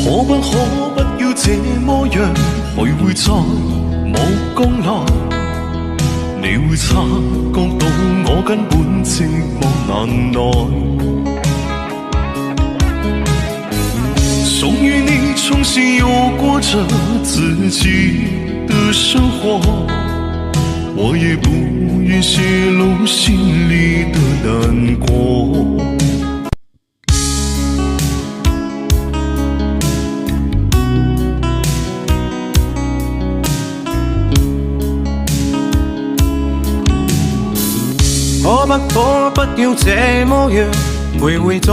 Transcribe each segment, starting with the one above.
可不要這麼樣徘徊在目光內？你會察覺到我根本寂寞難耐。終於你重新又過着自己的生活，我也不願泄露心裡的難過。可不要這麼樣徘徊在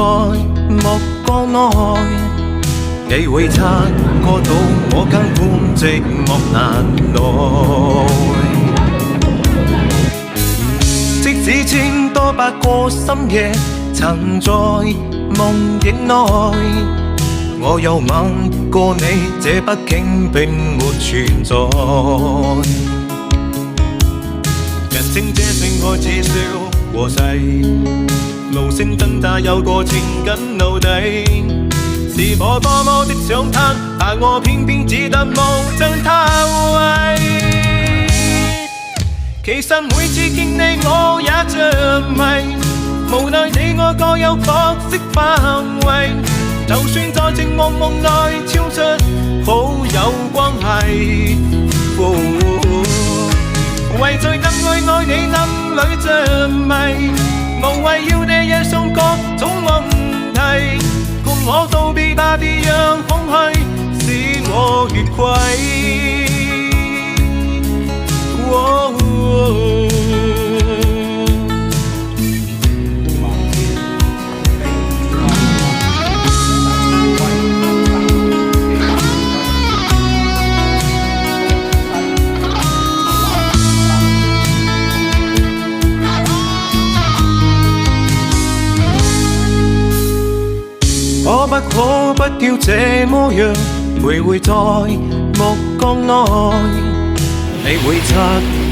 目光內？你會察覺到我根本寂寞難耐。即使千多百個深夜曾在夢境內，我又吻過你，這畢竟並沒存在。人稱這性愛似笑和誓，無聲掙扎有個情感奴隸，是我多麼的想他，但我偏偏只得無盡他為。其實每次見你我也着迷，無奈你我各有角色範圍，就算在情夢夢內超出好友關係。為在暗愛愛你暗裏着迷，無謂要你惹上各種問題，共我道別吧，別讓空虛使我越軌。可不要這麼樣徘徊在目光內？你會察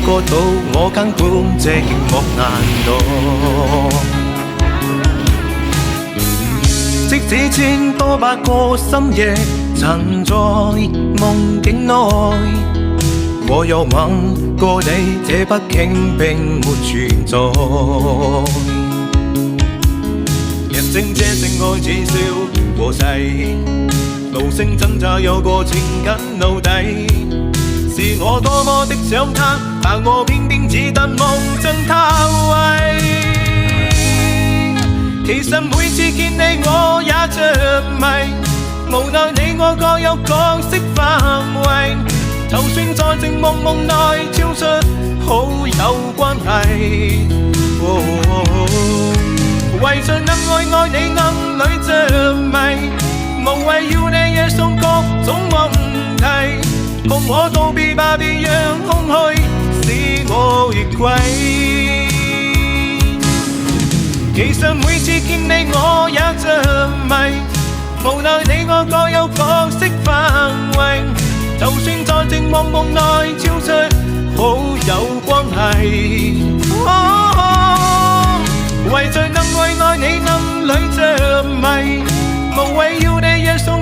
覺到我根本寂寞難耐。即使千多百個深夜曾在夢境內，我又吻過你，這畢竟並沒存在。人稱這性愛似笑和誓，無聲掙扎有個情感奴隸，是我多麼的想他，但我偏偏只得無盡他為。其實每次見你我也着迷，無奈你我各有角色範圍，就算在情夢夢內超出好友關係。為着暗愛愛你暗裏着迷，無謂要你惹上各種問題，共我道別吧，別讓空虛使我越軌。其實每次見你我也着迷，無奈你我各有角色範圍，就算在情夢夢內超出好友關係。為在暗愛愛你暗裏着迷，無謂要你惹上